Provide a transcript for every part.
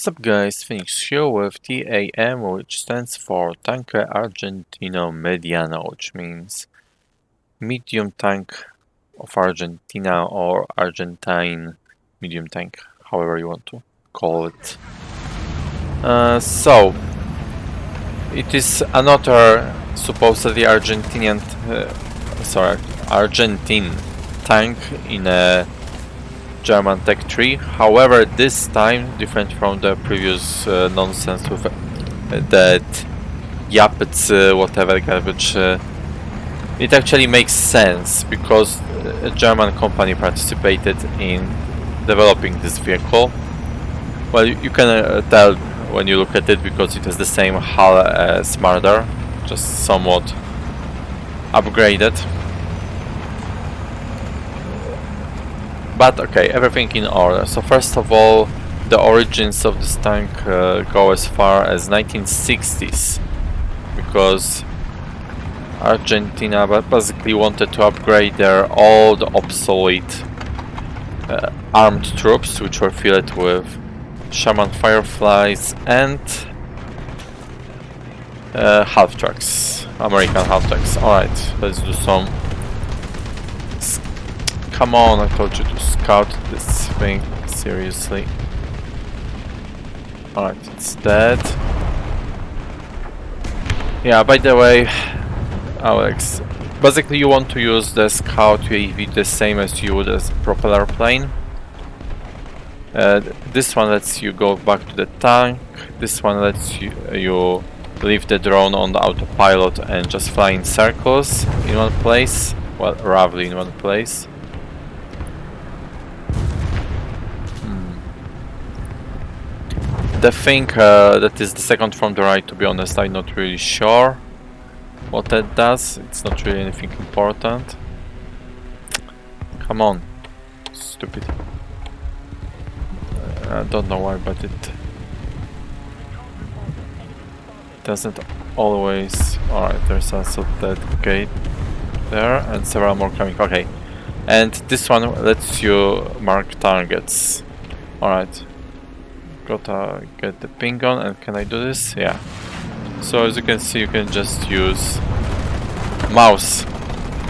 What's up guys, Phoenix here with TAM, which stands for Tanque Argentino Mediano, which means medium tank of Argentina or Argentine medium tank, however you want to call it. So, it is another supposedly Argentine tank in a German tech tree. However, this time different from the previous nonsense with that it's whatever garbage. It actually makes sense because a German company participated in developing this vehicle. Well, you can tell when you look at it because it has the same hull as Marder, just somewhat upgraded. But okay, everything in order. So first of all, the origins of this tank go as far as 1960s, because Argentina basically wanted to upgrade their old obsolete armed troops, which were filled with Sherman Fireflies and half tracks, American half tracks. Alright, let's do some. Come on, I told you to scout this thing, seriously. Alright, it's dead. Yeah, by the way, Alex, basically you want to use the scout UAV the same as you would as a propeller plane. This one lets you go back to the tank, this one lets you leave the drone on the autopilot and just fly in circles in one place, well, roughly in one place. The thing that is the second from the right, to be honest, I'm not really sure what that does. It's not really anything important. Come on, stupid. I don't know why, but it doesn't always. Alright, there's also that gate there and several more coming. Okay, and this one lets you mark targets. Alright. Gotta get the ping on, and can I do this? Yeah. So as you can see, you can just use mouse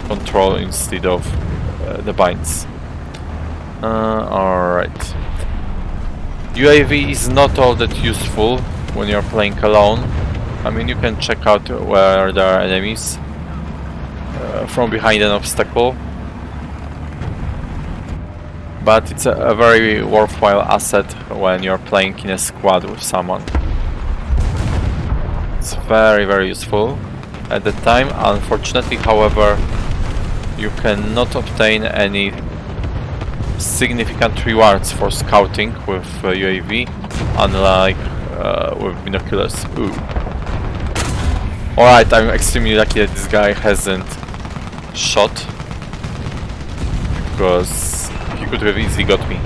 control instead of the binds. Alright. UAV is not all that useful when you're playing alone. I mean, you can check out where there are enemies from behind an obstacle. But it's a very worthwhile asset when you're playing in a squad with someone. It's very, very useful at the time. Unfortunately, however, you cannot obtain any significant rewards for scouting with UAV, unlike with binoculars. Ooh. Alright, I'm extremely lucky that this guy hasn't shot, because he could have easily got me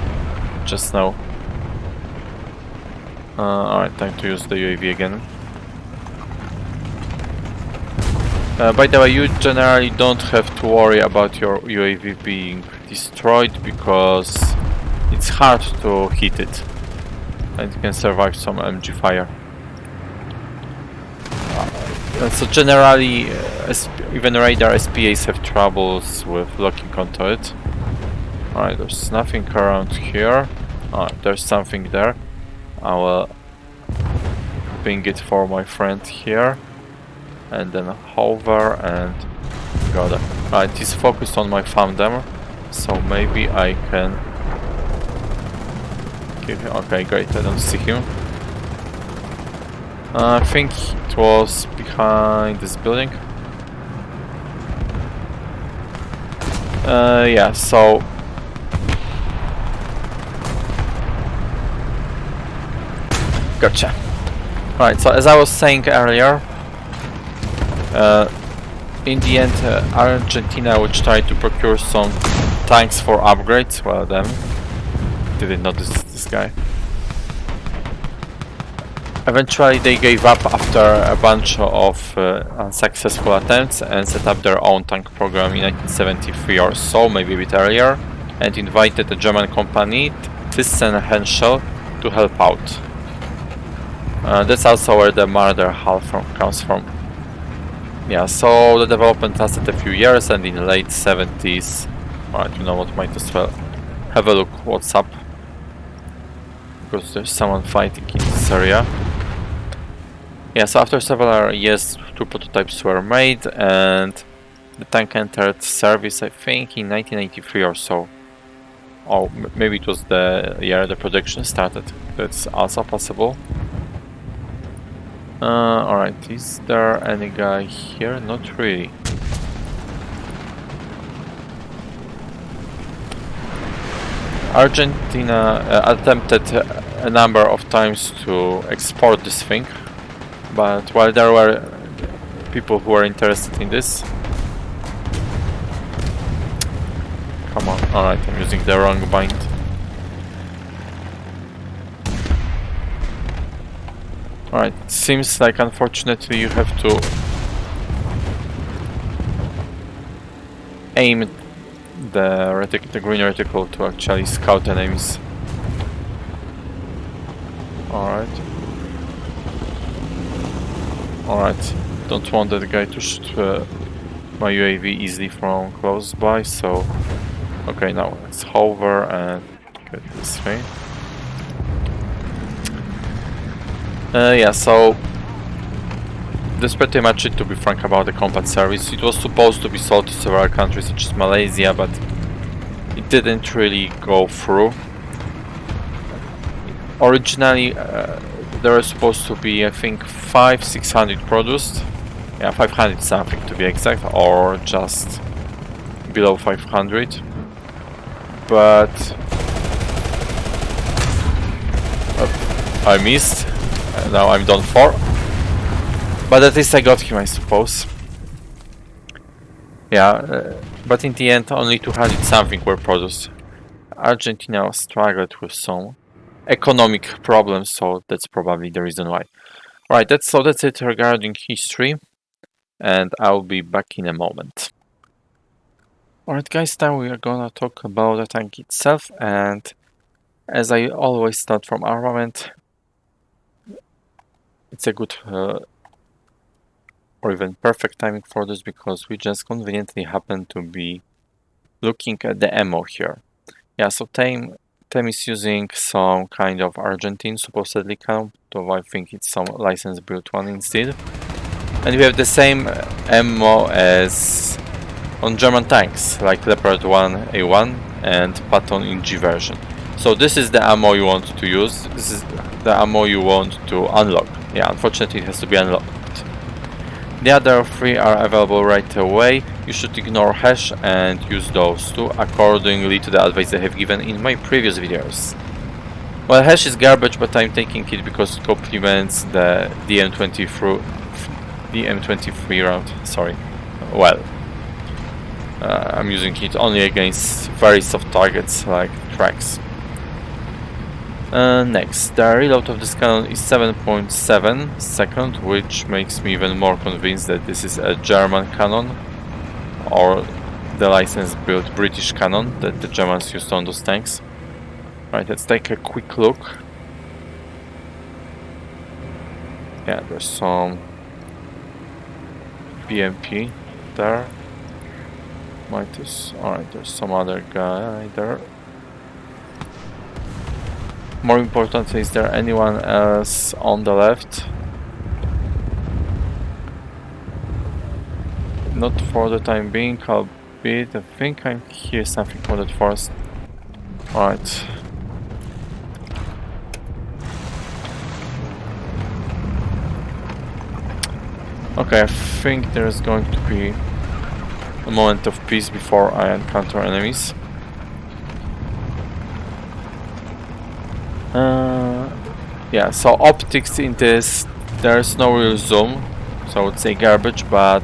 just now. Alright, time to use the UAV again. By the way, you generally don't have to worry about your UAV being destroyed, because it's hard to hit it and you can survive some MG fire. So generally, even radar SPAs have troubles with locking onto it. Alright, there's nothing around here. Alright, there's something there. I will ping it for my friend here. And then hover and go there. Alright, he's focused on my fandom, so maybe I can give him. Okay, great, I don't see him. I think it was behind this building. Yeah, so gotcha. Alright, so as I was saying earlier, in the end, Argentina would try to procure some tanks for upgrades. Well, then didn't notice this guy. Eventually, they gave up after a bunch of unsuccessful attempts and set up their own tank program in 1973 or so, maybe a bit earlier, and invited a German company, Thyssen Henschel, to help out. That's also where the murder hull comes from. Yeah, so the development lasted a few years, and in the late 70s, alright, you know what, might as well have a look what's up, because there's someone fighting in this area. Yeah, so after several years, 2 prototypes were made, and the tank entered service, I think, in 1983 or so. Or maybe it was the year the production started. That's also possible. Alright, is there any guy here? Not really. Argentina attempted a number of times to export this thing, but while there were people who were interested in this... Come on, alright, I'm using the wrong bind. Alright, seems like unfortunately you have to aim the green reticle to actually scout enemies. Alright. Alright, don't want that guy to shoot my UAV easily from close by, so... Okay, now let's hover and get this thing. Yeah, so that's pretty much it, to be frank, about the combat service. It was supposed to be sold to several countries such as Malaysia, but it didn't really go through. Originally there were supposed to be, I think, 600 produced. Yeah, 500 something to be exact, or just below 500. But I missed. Now I'm done for. But at least I got him, I suppose. Yeah, but in the end only 200 something were produced. Argentina struggled with some economic problems, so that's probably the reason why. Right, that's it regarding history, and I'll be back in a moment. Alright guys, now we are gonna talk about the tank itself, and as I always start from armament, it's a good or even perfect timing for this, because we just conveniently happen to be looking at the ammo here. Yeah, so TAM is using some kind of Argentine supposedly cannon, though I think it's some license built one instead. And we have the same ammo as on German tanks, like Leopard 1 A1 and Patton in G version. So this is the ammo you want to use, this is the ammo you want to unlock. Yeah, unfortunately it has to be unlocked. The other 3 are available right away. You should ignore hash and use those 2 accordingly to the advice I have given in my previous videos. Well, hash is garbage, but I'm taking it because it complements the DM23 round, sorry. Well, I'm using it only against very soft targets like tracks. Next, the reload of this cannon is 7.7 seconds, which makes me even more convinced that this is a German cannon, or the license-built British cannon that the Germans used on those tanks. Right, let's take a quick look. Yeah, there's some BMP there. Alright, there's some other guy there. More importantly, is there anyone else on the left? Not for the time being, albeit I think I hear something from that forest. Alright. Okay, I think there's going to be a moment of peace before I encounter enemies. Yeah, so optics in this, there's no real zoom, so I would say garbage, but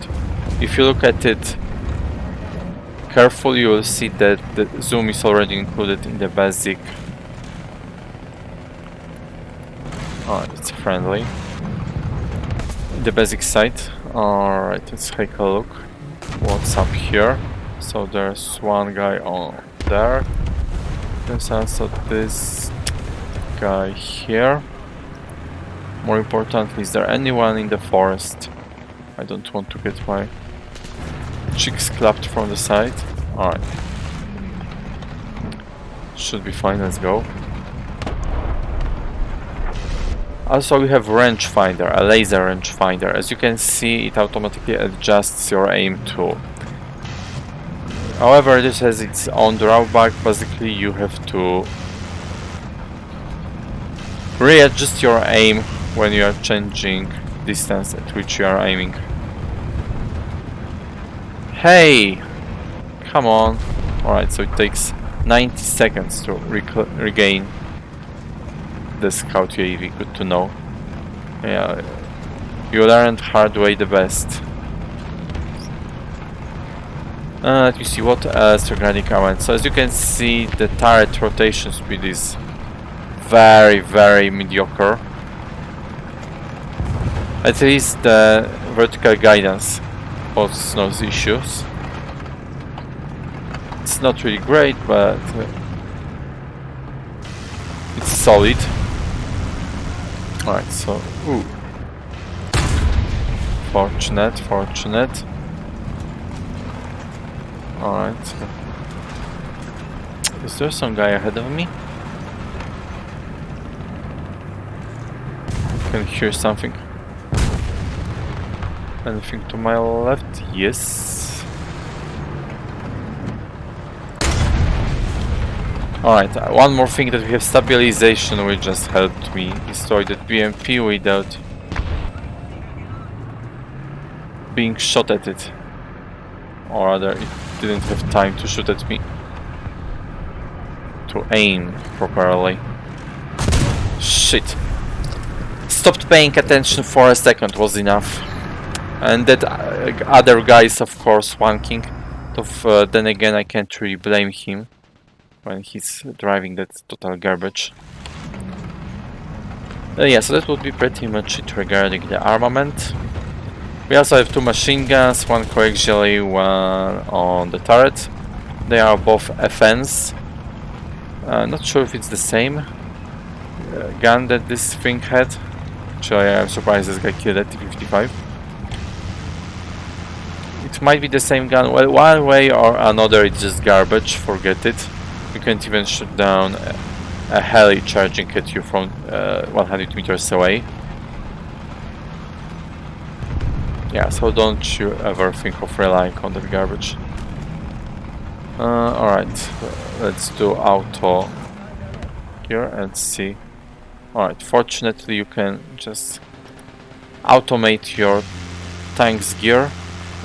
if you look at it carefully, you will see that the zoom is already included in the basic. Oh, it's friendly. The basic site. Alright, let's take a look what's up here. So there's one guy on there. There's also this guy here. More importantly, is there anyone in the forest? I don't want to get my cheeks clapped from the side. Alright. Should be fine, let's go. Also, we have rangefinder, a laser rangefinder. As you can see, it automatically adjusts your aim too. However, this has its own drawback. Basically, you have to readjust your aim when you are changing distance at which you are aiming. Hey! Come on. Alright, so it takes 90 seconds to regain the scout UAV. Good to know. Yeah, you learned hard way the best. Let me see what else regarding armament. So as you can see, the turret rotation speed is very, very mediocre. At least the vertical guidance poses no issues. It's not really great, but it's solid. Alright, so ooh. Fortunate. Alright. Is there some guy ahead of me? I can hear something. Anything to my left? Yes. Alright, one more thing that we have stabilization, which just helped me destroy that BMP without being shot at it. Or rather, it didn't have time to shoot at me. To aim properly. Shit. Stopped paying attention for a second was enough. And that other guy is of course wanking. Then again, I can't really blame him when he's driving that total garbage. Yeah, so that would be pretty much it regarding the armament. We also have two machine guns, one coaxially, one on the turret. They are both FNs. Not sure if it's the same gun that this thing had. Actually, I'm surprised this guy killed at T-55. It might be the same gun. Well, one way or another, it's just garbage. Forget it. You can't even shoot down a heli charging at you from 100 meters away. Yeah, so don't you ever think of relying on that garbage. Alright, let's do auto here and see. Alright, fortunately you can just automate your tank's gear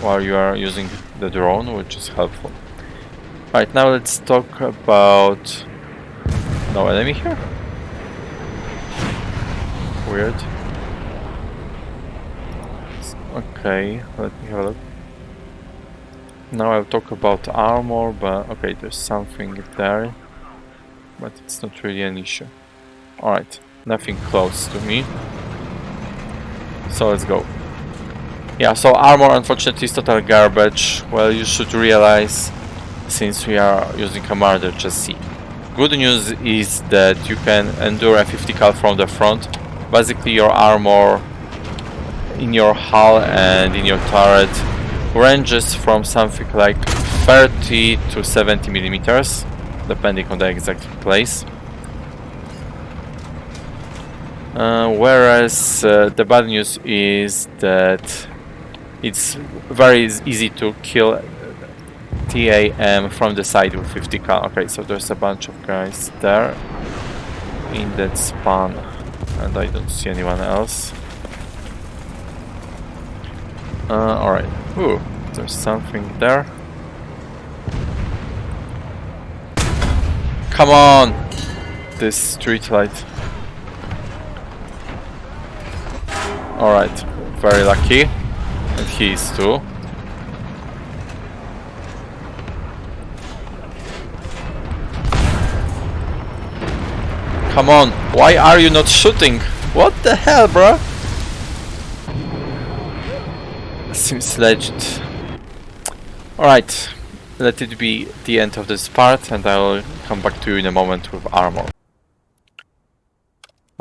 while you are using the drone, which is helpful. Alright, now let's talk about... No enemy here? Weird. Okay, let me have a look. Now I'll talk about armor, but okay, there's something there. But it's not really an issue. Alright, nothing close to me. So let's go. Yeah, so armor unfortunately is total garbage. Well, you should realize, since we are using a murder chassis. Good news is that you can endure a 50 cal from the front. Basically your armor in your hull and in your turret ranges from something like 30 to 70 millimeters, depending on the exact place. Whereas the bad news is that it's very easy to kill TAM from the side with 50 cal. Okay, so there's a bunch of guys there in that span, and I don't see anyone else. Alright. Ooh, there's something there. Come on! This street light. Alright, very lucky. And he is too. Come on, why are you not shooting? What the hell, bruh? Seems legit. Alright, let it be the end of this part and I will come back to you in a moment with armor.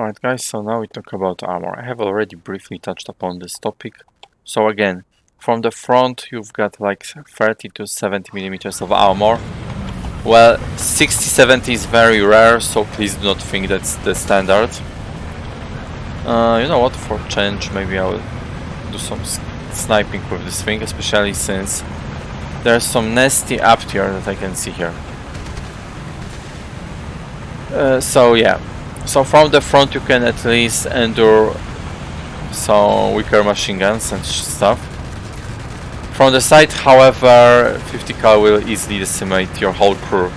Alright guys, so now we talk about armor. I have already briefly touched upon this topic. So again, from the front you've got like 30 to 70 millimeters of armor. Well, 60-70 is very rare, so please do not think that's the standard. You know what, for change maybe I will do some sniping with this thing, especially since there's some nasty up tier that I can see here. So yeah, so from the front you can at least endure some weaker machine guns and stuff. From the side, however, 50 cal will easily decimate your whole crew.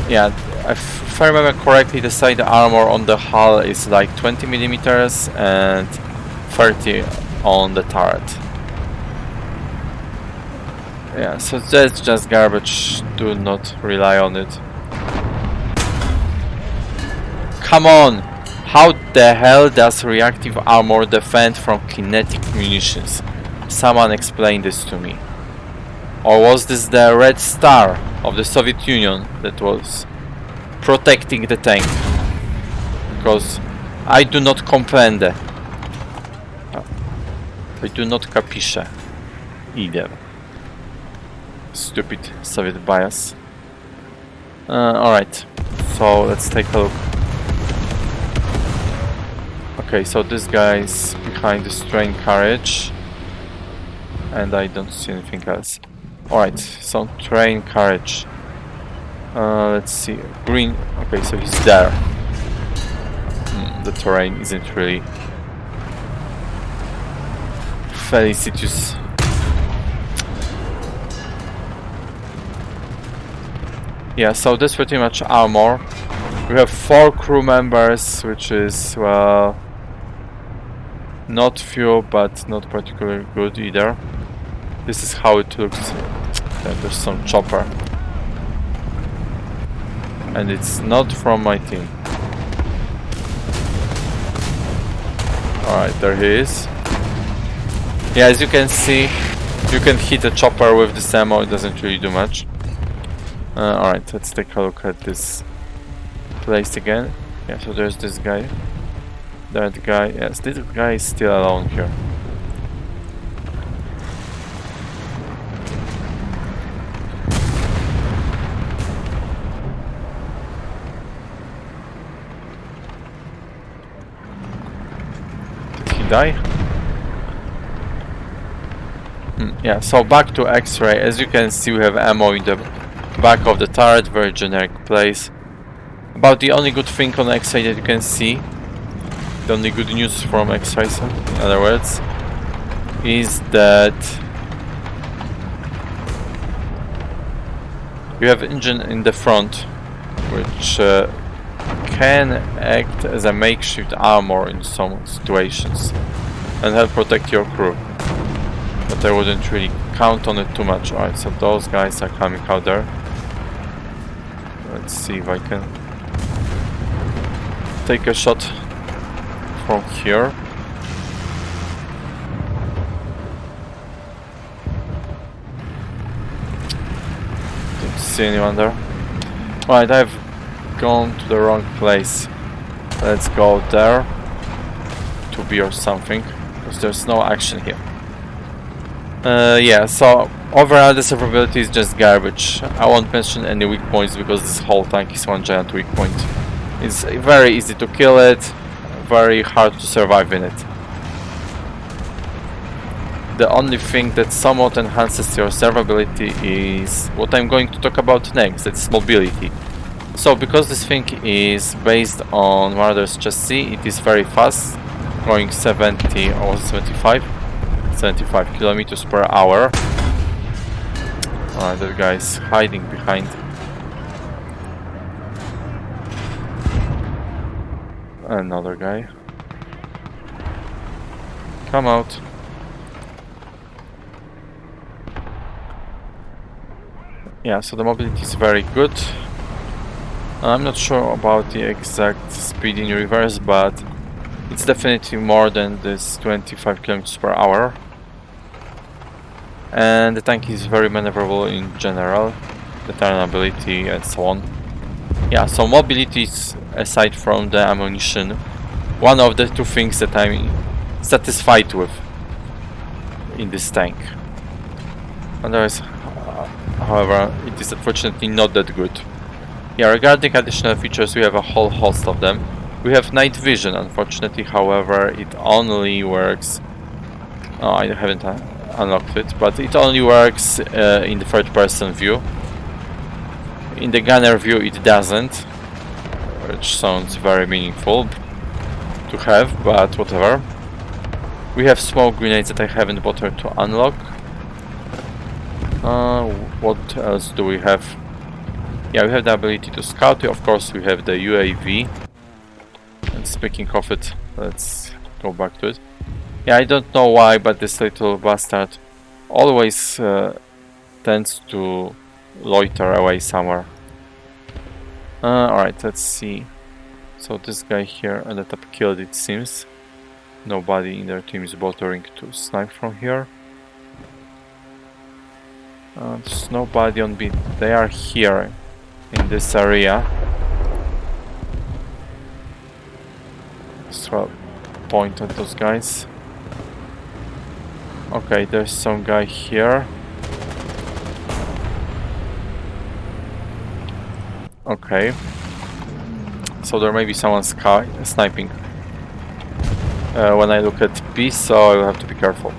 Yeah, if I remember correctly, the side armor on the hull is like 20 millimeters and 30 on the turret. Yeah, so that's just garbage, do not rely on it. Come on! How the hell does reactive armor defend from kinetic munitions? Someone explain this to me. Or was this the Red Star of the Soviet Union that was protecting the tank? Because I do not comprende. I do not capisce either. Stupid Soviet bias. Alright, so let's take a look. Okay, so this guy's behind this train carriage. And I don't see anything else. Alright, so train carriage. Let's see. Green. Okay, so he's there. The terrain isn't really felicitous. Yeah, so that's pretty much armor. We have 4 crew members, which is, well, not few, but not particularly good either. This is how it looks. There's some chopper. And it's not from my team. Alright, there he is. Yeah, as you can see, you can hit a chopper with this ammo, it doesn't really do much. Alright, let's take a look at this place again. Yeah, so there's this guy. That guy, yes, this guy is still alone here. Did he die? Yeah, so back to X-ray. As you can see, we have ammo in the back of the turret, very generic place. About the only good thing on X-ray that you can see, the only good news from X-ray, in other words, is that you have engine in the front, which can act as a makeshift armor in some situations and help protect your crew. But I wouldn't really count on it too much. Alright, so those guys are coming out there. Let's see if I can take a shot from here. Don't see anyone there. Alright, I've gone to the wrong place. Let's go there. To B or something, because there's no action here. Yeah, so overall the survivability is just garbage. I won't mention any weak points because this whole tank is one giant weak point. It's very easy to kill it, very hard to survive in it. The only thing that somewhat enhances your survivability is what I'm going to talk about next, that's mobility. So because this thing is based on Marauder's chassis, it is very fast, going 70 or 75 kilometers per hour. That guy's hiding behind. Another guy. Come out. Yeah, so the mobility is very good. I'm not sure about the exact speed in reverse, but it's definitely more than this 25 kilometers per hour. And the tank is very maneuverable in general, the turn ability and so on. Yeah, so mobility is, aside from the ammunition, one of the two things that I'm satisfied with in this tank. Otherwise, however, it is unfortunately not that good. Yeah, regarding additional features, we have a whole host of them. We have night vision, unfortunately, however, it only works... Oh, I haven't unlocked it, but it only works in the third-person view. In the gunner view it doesn't, which sounds very meaningful to have, but whatever. We have smoke grenades that I haven't bothered to unlock. What else do we have? Yeah, we have the ability to scout. Of course, we have the UAV. And speaking of it, let's go back to it. Yeah, I don't know why, but this little bastard always tends to loiter away somewhere. Alright, let's see. So this guy here ended up killed, it seems. Nobody in their team is bothering to snipe from here. There's nobody on beat. They are here in this area. So point at those guys. Okay, there's some guy here. Okay. So there may be someone sniping when I look at B, so I will have to be careful.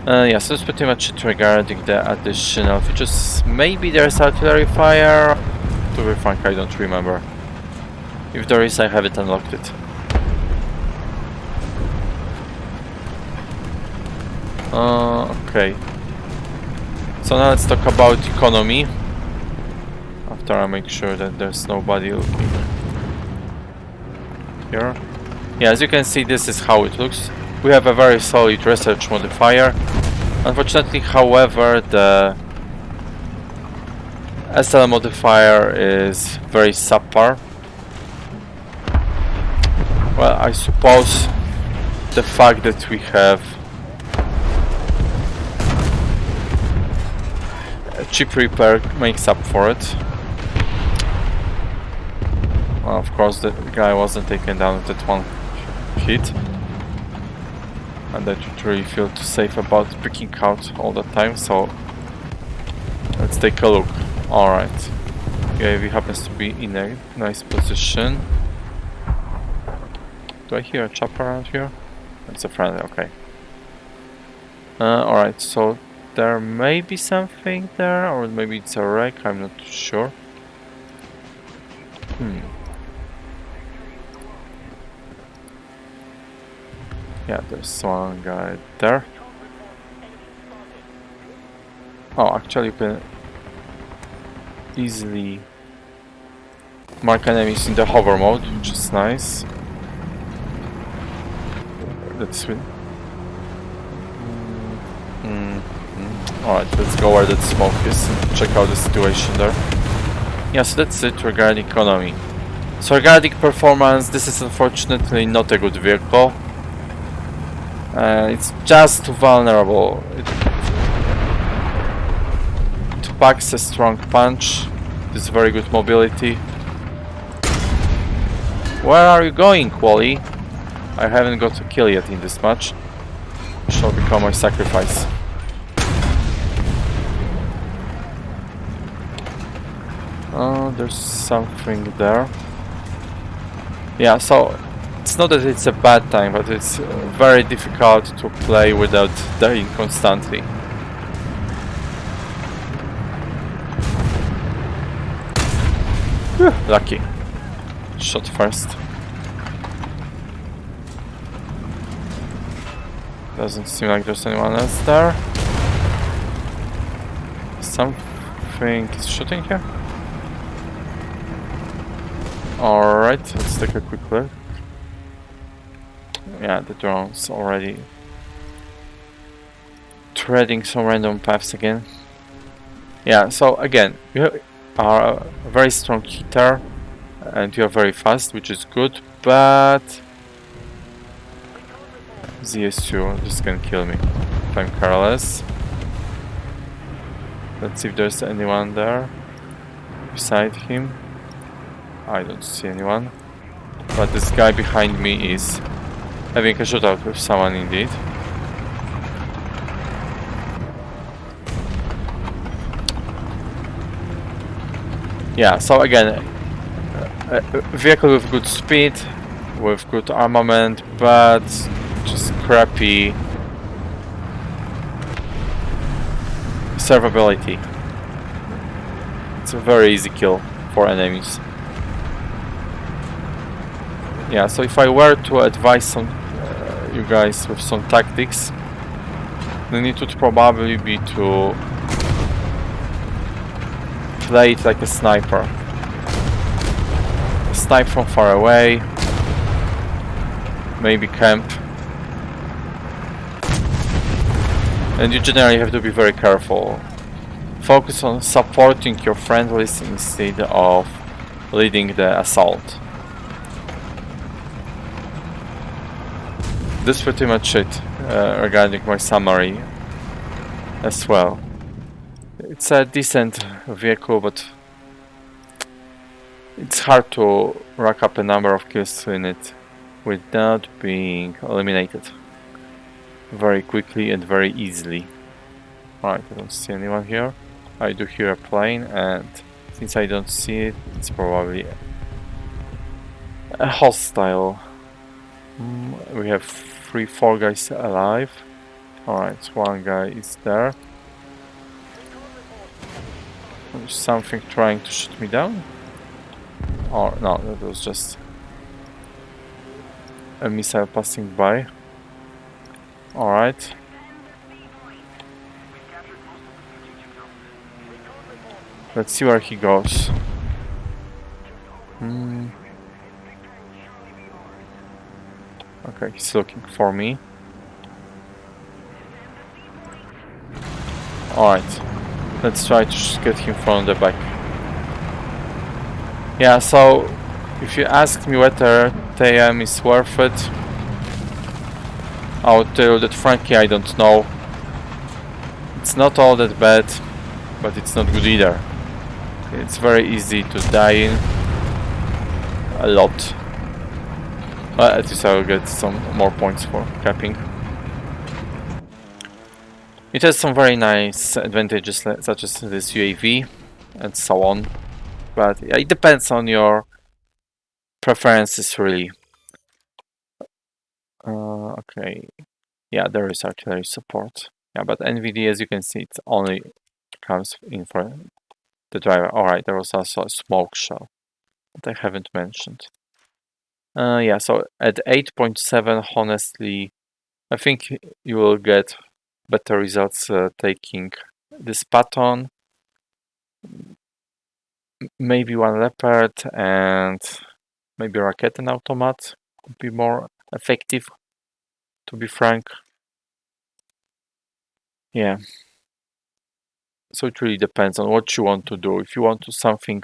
Yeah, so that's pretty much it regarding the additional features. Maybe there's artillery fire. To be frank, I don't remember. If there is, I haven't unlocked it. Okay. So now let's talk about economy. After I make sure that there's nobody looking here. Yeah, as you can see, this is how it looks. We have a very solid research modifier. Unfortunately, however, the SL modifier is very subpar. Well, I suppose the fact that we have a cheap repair makes up for it. Well, of course, the guy wasn't taken down with that one hit. And I don't really feel too safe about picking out all the time, so let's take a look. Alright. UAV happens to be in a nice position. Do I hear a chopper around here? It's a friendly, okay. Alright, so there may be something there, or maybe it's a wreck, I'm not sure. Yeah, there's one guy there. Oh, actually you can easily mark enemies in the hover mode, which is nice. That's good. Alright, let's go where that smoke is and check out the situation there. Yeah, so that's it regarding economy. So regarding performance, this is unfortunately not a good vehicle. It's just too vulnerable. It packs a strong punch. It's very good mobility. Where are you going, Wally? I haven't got a kill yet in this match. Shall become my sacrifice. Oh, there's something there. Yeah, so it's not that it's a bad time, but it's very difficult to play without dying constantly. Lucky. Shot first. Doesn't seem like there's anyone else there. Something is shooting here. Alright, let's take a quick look. Yeah, the drone's already treading some random paths again. Yeah, so again, you are a very strong hitter and you are very fast, which is good, but ZSU just can kill me if I'm careless. Let's see if there's anyone there. beside him. I don't see anyone. But this guy behind me is having a shootout with someone indeed. Yeah, so again, a vehicle with good speed, with good armament, but just crappy survivability. It's a very easy kill for enemies. Yeah, so if I were to advise some you guys with some tactics, the need would probably be to play it like a sniper. Snipe from far away, maybe camp. And you generally have to be very careful. Focus on supporting your friendlies instead of leading the assault. That's pretty much it regarding my summary as well. It's a decent vehicle, but it's hard to rack up a number of kills in it without being eliminated very quickly and very easily. Alright, I don't see anyone here. I do hear a plane, and since I don't see it, it's probably a hostile. We have 3-4 guys alive. Alright, one guy is there. There's something trying to shoot me down. Or no, that was just a missile passing by. Alright. Let's see where he goes. Okay, he's looking for me. Alright. Let's try to get him from the back. Yeah, so if you ask me whether TAM is worth it, I would tell you that frankly I don't know. It's not all that bad, but it's not good either. It's very easy to die in. A lot. Well, at least I will get some more points for capping. It has some very nice advantages such as this UAV and so on. But it depends on your preferences really. Okay. Yeah, there is artillery support. Yeah, but NVD, as you can see, it only comes in for the driver. Alright, there was also a smoke shell that I haven't mentioned. Yeah, so at 8.7, honestly, I think you will get better results taking this Patton, maybe one Leopard, and maybe Rocket and Automat could be more effective, to be frank. Yeah. So it really depends on what you want to do. If you want to something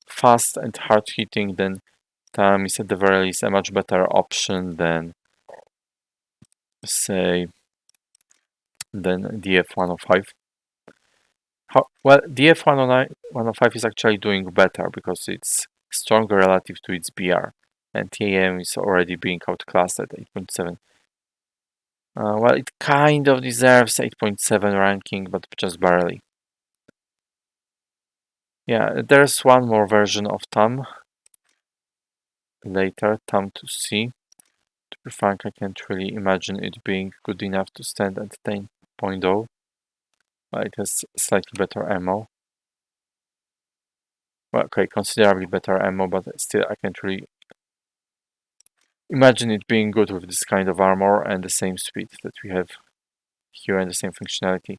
fast and hard hitting, then TAM is at the very least a much better option than, say, DF-105. Well, DF-105 is actually doing better because it's stronger relative to its BR, and TAM is already being outclassed at 8.7. Well, it kind of deserves 8.7 ranking, but just barely. Yeah, there's one more version of TAM later, TAM 2C. To be frank, I can't really imagine it being good enough to stand at 10.0. Well, it has slightly better ammo. Well, okay, considerably better ammo, but still I can't really imagine it being good with this kind of armor and the same speed that we have here and the same functionality.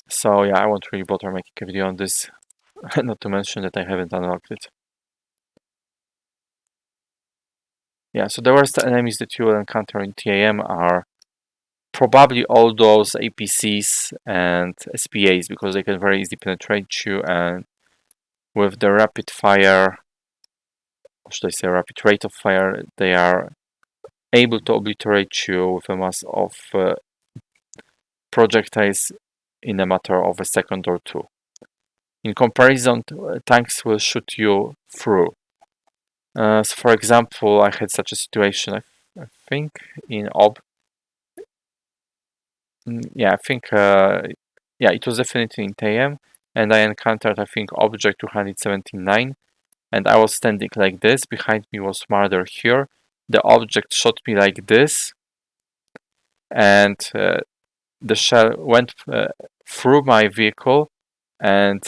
So yeah, I won't really bother making a video on this, not to mention that I haven't unlocked it. Yeah, so the worst enemies that you will encounter in TAM are probably all those APCs and SPAs, because they can very easily penetrate you, and with the rapid fire, or should I say rapid rate of fire, they are able to obliterate you with a mass of projectiles in a matter of a second or two. In comparison, tanks will shoot you through. So for example, I had such a situation, I think, in OB. Yeah, I think, yeah, it was definitely in TAM, and I encountered, I think, object 279, and I was standing like this. Behind me was marder here. The object shot me like this, and the shell went through my vehicle and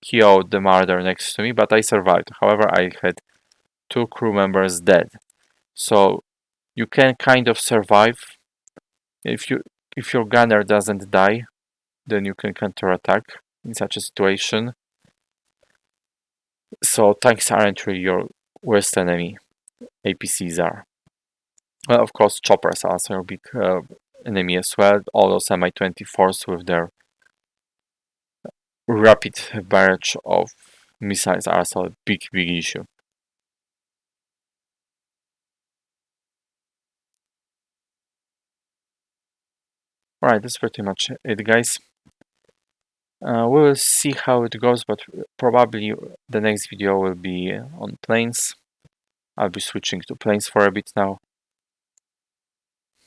killed the marder next to me, but I survived. However, I had 2 crew members dead. So you can kind of survive. If your gunner doesn't die, then you can counterattack in such a situation. So tanks aren't really your worst enemy. APCs are. Well, of course, choppers are also a big enemy as well. All those Mi-24s with their rapid barrage of missiles are also a big issue. Alright, that's pretty much it, guys. We will see how it goes, but probably the next video will be on planes. I'll be switching to planes for a bit now.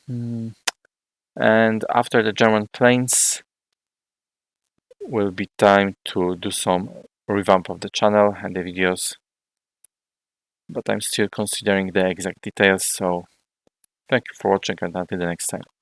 And after the German planes, will be time to do some revamp of the channel and the videos. But I'm still considering the exact details, so thank you for watching and until the next time.